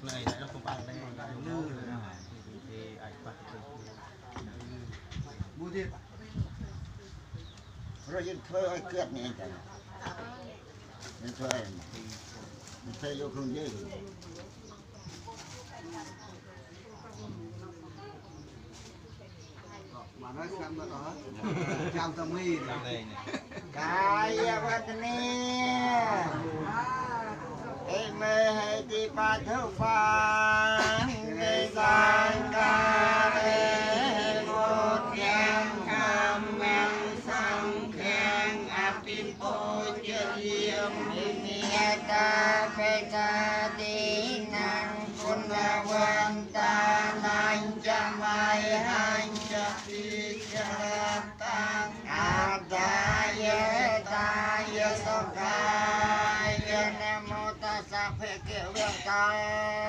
này nó không ăn đây lư thì ai bắt mua đi rồi dân thuê ai cướp này chẳng dân thuê vô không dễ mà nói xem nó đó trăm tâm mi này cái vật nè em mê đi ba thơ pha để sang ca để một nhang cam mang sang khen áp tin po chơi yếm nghe ta phê ta đi năng con la quan ta nanh cha mai hành cha đi cha tăng ta ye so ka ye nam mô ta sa phê kiệu ta